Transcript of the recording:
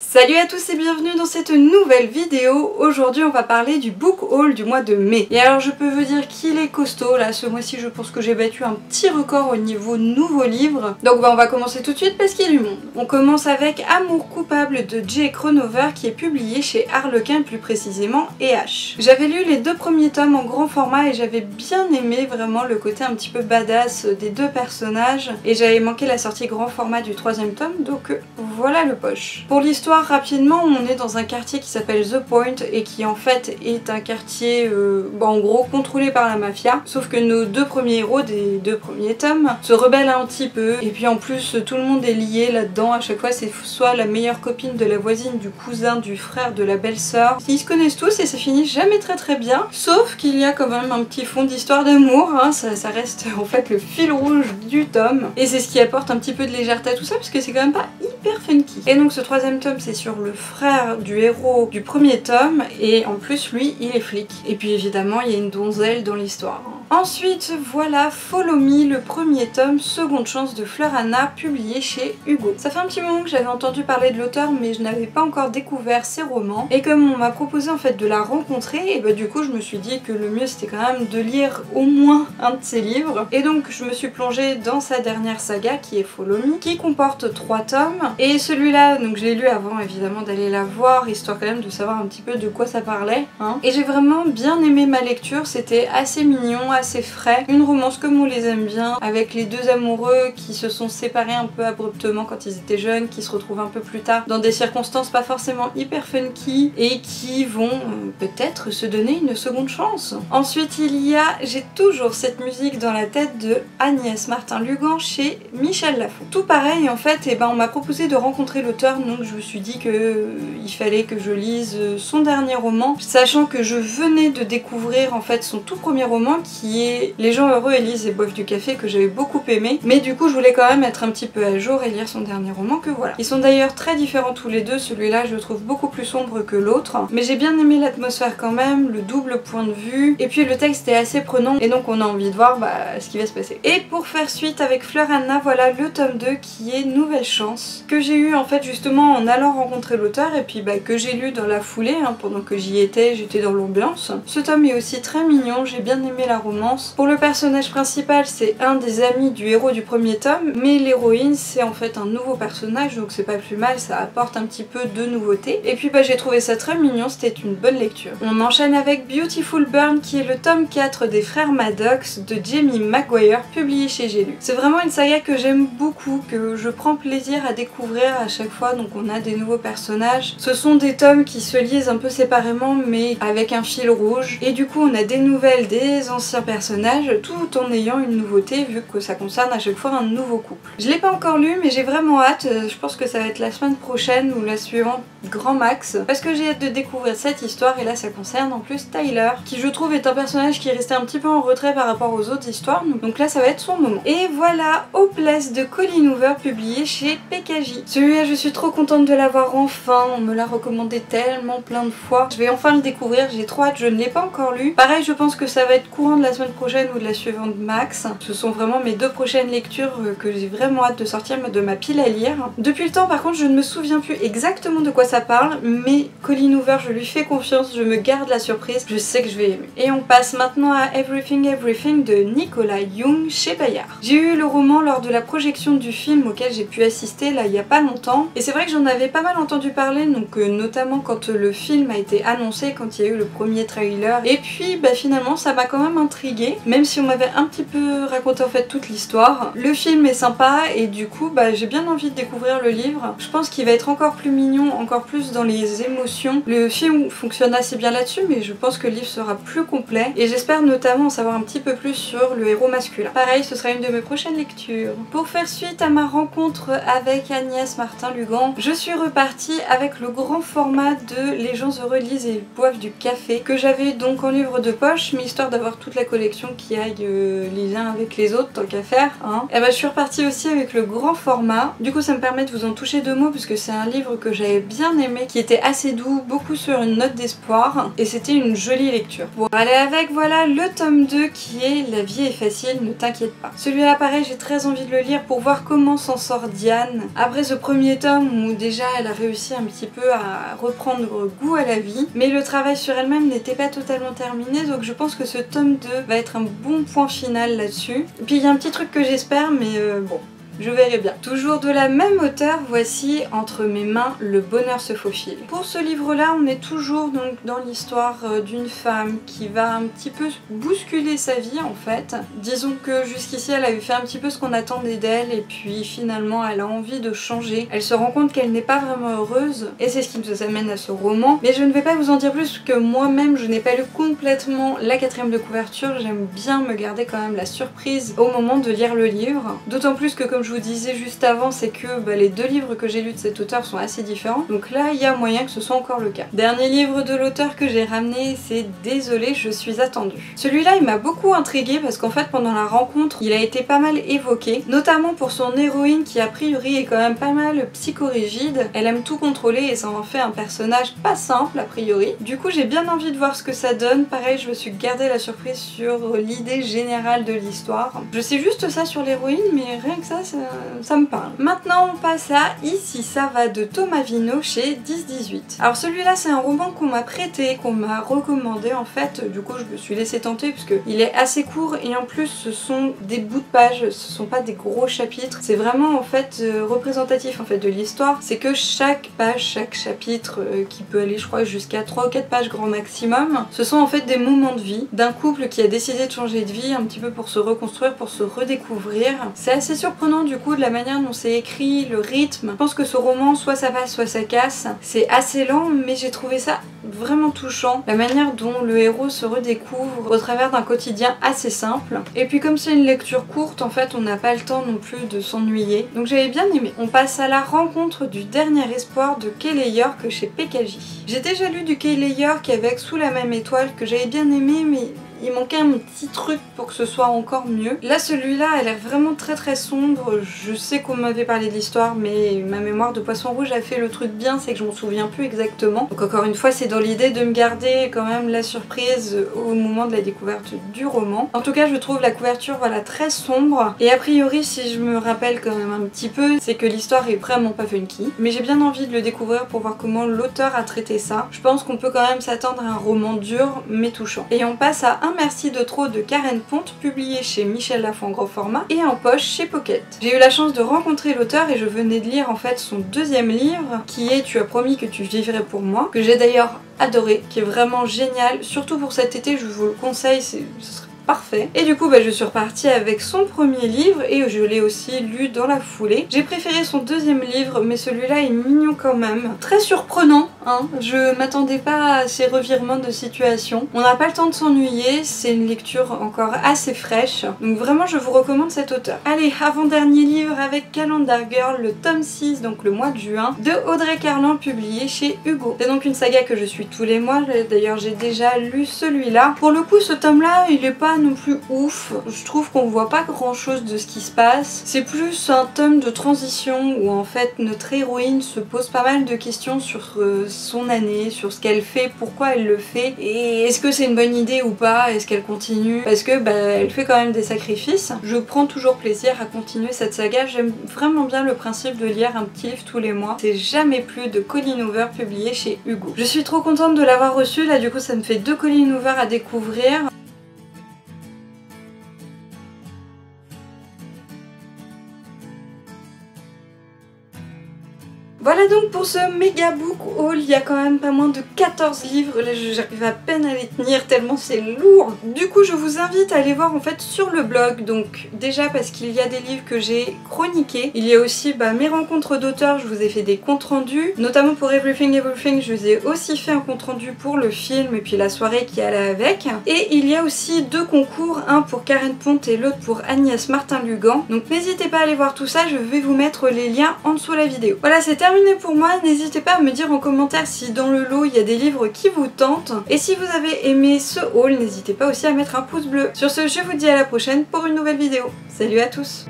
Salut à tous et bienvenue dans cette nouvelle vidéo. Aujourd'hui on va parler du book haul du mois de mai. Et alors je peux vous dire qu'il est costaud là, ce mois-ci je pense que j'ai battu un petit record au niveau nouveaux livres. Donc on va commencer tout de suite parce qu'il y a du monde. On commence avec Amour coupable de Jay Cronover qui est publié chez Harlequin, plus précisément EH. J'avais lu les deux premiers tomes en grand format et j'avais bien aimé vraiment le côté un petit peu badass des deux personnages. Et j'avais manqué la sortie grand format du troisième tome, donc voilà le poche. Pour l'histoire, rapidement, on est dans un quartier qui s'appelle The Point et qui en fait est un quartier en gros contrôlé par la mafia, sauf que nos deux premiers héros des deux premiers tomes se rebellent un petit peu et puis en plus tout le monde est lié là-dedans. À chaque fois c'est soit la meilleure copine de la voisine, du cousin, du frère, de la belle-sœur. Ils se connaissent tous et ça finit jamais très bien, sauf qu'il y a quand même un petit fond d'histoire d'amour, hein. Ça reste en fait le fil rouge du tome et c'est ce qui apporte un petit peu de légèreté à tout ça parce que c'est quand même pas hyper funky. Et donc ce troisième tome c'est sur le frère du héros du premier tome et en plus lui il est flic. Et puis évidemment il y a une donzelle dans l'histoire. Ensuite voilà Follow Me, le premier tome, seconde chance de Fleur Anna, publié chez Hugo. Ça fait un petit moment que j'avais entendu parler de l'auteur mais je n'avais pas encore découvert ses romans et comme on m'a proposé en fait de la rencontrer, et bah du coup je me suis dit que le mieux c'était quand même de lire au moins un de ses livres et donc je me suis plongée dans sa dernière saga qui est Follow Me, qui comporte 3 tomes et celui-là donc je l'ai lu avant évidemment d'aller la voir, histoire quand même de savoir un petit peu de quoi ça parlait, hein. Et j'ai vraiment bien aimé ma lecture, c'était assez mignon, assez frais, une romance comme on les aime bien, avec les deux amoureux qui se sont séparés un peu abruptement quand ils étaient jeunes, qui se retrouvent un peu plus tard dans des circonstances pas forcément hyper funky et qui vont peut-être se donner une seconde chance. Ensuite il y a J'ai toujours cette musique dans la tête de Agnès Martin-Lugan chez Michel Lafon. Tout pareil en fait, et ben on m'a proposé de rencontrer l'auteur, donc je me suis dit que il fallait que je lise son dernier roman, sachant que je venais de découvrir en fait son tout premier roman qui est Les gens heureux, Élise et boivent du café, que j'avais beaucoup aimé, mais du coup je voulais quand même être un petit peu à jour et lire son dernier roman, que voilà. Ils sont d'ailleurs très différents tous les deux, celui-là je le trouve beaucoup plus sombre que l'autre, mais j'ai bien aimé l'atmosphère quand même, le double point de vue, et puis le texte est assez prenant et donc on a envie de voir ce qui va se passer. Et pour faire suite avec Fleur Anna, voilà le tome 2 qui est Nouvelle Chance, que j'ai eu en fait justement en allant rencontrer l'auteur et puis que j'ai lu dans la foulée, hein, pendant que j'y étais, j'étais dans l'ambiance. Ce tome est aussi très mignon, j'ai bien aimé la romance. Pour le personnage principal, c'est un des amis du héros du premier tome, mais l'héroïne c'est en fait un nouveau personnage, donc c'est pas plus mal, ça apporte un petit peu de nouveauté. Et puis j'ai trouvé ça très mignon, c'était une bonne lecture. On enchaîne avec Beautiful Burn qui est le tome 4 des frères Maddox de Jamie Maguire, publié chez J'ai lu. C'est vraiment une saga que j'aime beaucoup, que je prends plaisir à découvrir à chaque fois, donc on a des nouveaux personnages. Ce sont des tomes qui se lisent un peu séparément mais avec un fil rouge et du coup on a des nouvelles des anciens personnages tout en ayant une nouveauté vu que ça concerne à chaque fois un nouveau couple. Je l'ai pas encore lu mais j'ai vraiment hâte, je pense que ça va être la semaine prochaine ou la suivante grand max parce que j'ai hâte de découvrir cette histoire et là ça concerne en plus Tyler qui je trouve est un personnage qui est resté un petit peu en retrait par rapport aux autres histoires, donc là ça va être son moment. Et voilà Hopeless de Colleen Hoover publié chez PKJ. Celui-là je suis trop contente de l'avoir enfin, on me l'a recommandé tellement plein de fois. Je vais enfin le découvrir, j'ai trop hâte, je ne l'ai pas encore lu. Pareil je pense que ça va être courant de la semaine prochaine ou de la suivante max. Ce sont vraiment mes deux prochaines lectures que j'ai vraiment hâte de sortir de ma pile à lire. Depuis le temps par contre je ne me souviens plus exactement de quoi ça parle, mais Colleen Hoover je lui fais confiance, je me garde la surprise, je sais que je vais aimer. Et on passe maintenant à Everything Everything de Nicolas Young chez Bayard. J'ai eu le roman lors de la projection du film auquel j'ai pu assister là il y a pas longtemps et c'est vrai que j'en avais pas mal entendu parler, donc notamment quand le film a été annoncé, quand il y a eu le premier trailer, et puis finalement ça m'a quand même intriguée, même si on m'avait un petit peu raconté en fait toute l'histoire. Le film est sympa et du coup j'ai bien envie de découvrir le livre. Je pense qu'il va être encore plus mignon, encore plus dans les émotions. Le film fonctionne assez bien là-dessus mais je pense que le livre sera plus complet et j'espère notamment en savoir un petit peu plus sur le héros masculin. Pareil, ce sera une de mes prochaines lectures. Pour faire suite à ma rencontre avec Agnès Martin-Lugan, je suis repartie avec le grand format de Les gens heureux lisent et boivent du café que j'avais donc en livre de poche, mais histoire d'avoir toute la collection qui aille les uns avec les autres tant qu'à faire. Hein. Et bah je suis repartie aussi avec le grand format. Du coup ça me permet de vous en toucher deux mots puisque c'est un livre que j'avais bien aimé, qui était assez doux, beaucoup sur une note d'espoir et c'était une jolie lecture. Pour aller avec, voilà le tome 2 qui est La vie est facile, ne t'inquiète pas. Celui-là pareil, j'ai très envie de le lire pour voir comment s'en sort Diane après ce premier tome où déjà elle a réussi un petit peu à reprendre goût à la vie, mais le travail sur elle-même n'était pas totalement terminé, donc je pense que ce tome 2 va être un bon point final là-dessus. Et puis il y a un petit truc que j'espère, mais bon, je verrai bien. Toujours de la même auteure, voici Entre mes mains, le bonheur se faufile. Pour ce livre-là, on est toujours donc dans l'histoire d'une femme qui va un petit peu bousculer sa vie en fait. Disons que jusqu'ici, elle avait fait un petit peu ce qu'on attendait d'elle et puis finalement, elle a envie de changer. Elle se rend compte qu'elle n'est pas vraiment heureuse et c'est ce qui nous amène à ce roman. Mais je ne vais pas vous en dire plus que moi-même, je n'ai pas lu complètement la 4e de couverture. J'aime bien me garder quand même la surprise au moment de lire le livre. D'autant plus que comme je vous disais juste avant, c'est que les 2 livres que j'ai lus de cet auteur sont assez différents, donc là il y a moyen que ce soit encore le cas. Dernier livre de l'auteur que j'ai ramené, c'est Désolée, je suis attendue. Celui-là il m'a beaucoup intriguée parce qu'en fait pendant la rencontre il a été pas mal évoqué, notamment pour son héroïne qui a priori est quand même pas mal psychorigide. Elle aime tout contrôler et ça en fait un personnage pas simple a priori. Du coup j'ai bien envie de voir ce que ça donne. Pareil, je me suis gardé la surprise sur l'idée générale de l'histoire. Je sais juste ça sur l'héroïne, mais rien que ça me parle. Maintenant on passe à Ici ça va de Thomas Vino chez 10-18. Alors celui-là c'est un roman qu'on m'a prêté, qu'on m'a recommandé en fait, du coup je me suis laissée tenter puisque il est assez court et en plus ce sont des bouts de pages, ce sont pas des gros chapitres, c'est vraiment en fait représentatif en fait de l'histoire, c'est que chaque page, chaque chapitre qui peut aller je crois jusqu'à 3 ou 4 pages grand maximum, ce sont en fait des moments de vie d'un couple qui a décidé de changer de vie un petit peu pour se reconstruire, pour se redécouvrir. C'est assez surprenant du coup de la manière dont c'est écrit, le rythme. Je pense que ce roman soit ça passe soit ça casse. C'est assez lent mais j'ai trouvé ça vraiment touchant. La manière dont le héros se redécouvre au travers d'un quotidien assez simple. Et puis comme c'est une lecture courte, en fait on n'a pas le temps non plus de s'ennuyer. Donc j'avais bien aimé. On passe à La rencontre du dernier espoir de Kelly York chez PKJ. J'ai déjà lu du Kelly York avec Sous la même étoile que j'avais bien aimé, mais il manquait un petit truc pour que ce soit encore mieux. Là celui-là a l'air vraiment très sombre. Je sais qu'on m'avait parlé de l'histoire mais ma mémoire de poisson rouge a fait le truc bien, c'est que je m'en souviens plus exactement. Donc encore une fois c'est dans l'idée de me garder quand même la surprise au moment de la découverte du roman. En tout cas je trouve la couverture voilà très sombre et a priori si je me rappelle quand même un petit peu c'est que l'histoire est vraiment pas funky. Mais j'ai bien envie de le découvrir pour voir comment l'auteur a traité ça. Je pense qu'on peut quand même s'attendre à un roman dur mais touchant. Et on passe à Un merci de trop de Karen Ponte, publié chez Michel Lafon gros format et en poche chez Pocket. J'ai eu la chance de rencontrer l'auteur et je venais de lire en fait son 2e livre qui est Tu as promis que tu vivrais pour moi, que j'ai d'ailleurs adoré, qui est vraiment génial, surtout pour cet été je vous le conseille, ce serait parfait. Et du coup je suis repartie avec son premier livre et je l'ai aussi lu dans la foulée. J'ai préféré son 2e livre mais celui-là est mignon quand même. Très surprenant hein, je m'attendais pas à ces revirements de situation. On n'a pas le temps de s'ennuyer, c'est une lecture encore assez fraîche. Donc vraiment je vous recommande cet auteur. Allez, avant-dernier livre avec Calendar Girl, le tome 6, donc le mois de juin, de Audrey Carlan, publié chez Hugo. C'est donc une saga que je suis tous les mois, d'ailleurs j'ai déjà lu celui-là. Pour le coup ce tome-là il est pas non plus ouf, je trouve qu'on voit pas grand chose de ce qui se passe. C'est plus un tome de transition où en fait notre héroïne se pose pas mal de questions sur son année, sur ce qu'elle fait, pourquoi elle le fait et est-ce que c'est une bonne idée ou pas, est-ce qu'elle continue parce que elle fait quand même des sacrifices. Je prends toujours plaisir à continuer cette saga, j'aime vraiment bien le principe de lire un petit livre tous les mois. C'est Jamais plus de Colleen Hoover, publié chez Hugo. Je suis trop contente de l'avoir reçu, là du coup ça me fait 2 Colleen Hoover à découvrir. Voilà donc pour ce méga book haul, il y a quand même pas moins de 14 livres, là j'arrive à peine à les tenir tellement c'est lourd. Du coup je vous invite à aller voir en fait sur le blog, donc déjà parce qu'il y a des livres que j'ai chroniqués, il y a aussi mes rencontres d'auteurs, je vous ai fait des comptes rendus, notamment pour Everything Everything je vous ai aussi fait un compte rendu pour le film et puis la soirée qui allait avec. Et il y a aussi 2 concours, un pour Karen Ponte et l'autre pour Agnès Martin-Lugan, donc n'hésitez pas à aller voir tout ça, je vais vous mettre les liens en dessous de la vidéo. Voilà c'est terminé terminé pour moi, n'hésitez pas à me dire en commentaire si dans le lot il y a des livres qui vous tentent. Et si vous avez aimé ce haul, n'hésitez pas aussi à mettre un pouce bleu. Sur ce, je vous dis à la prochaine pour une nouvelle vidéo. Salut à tous!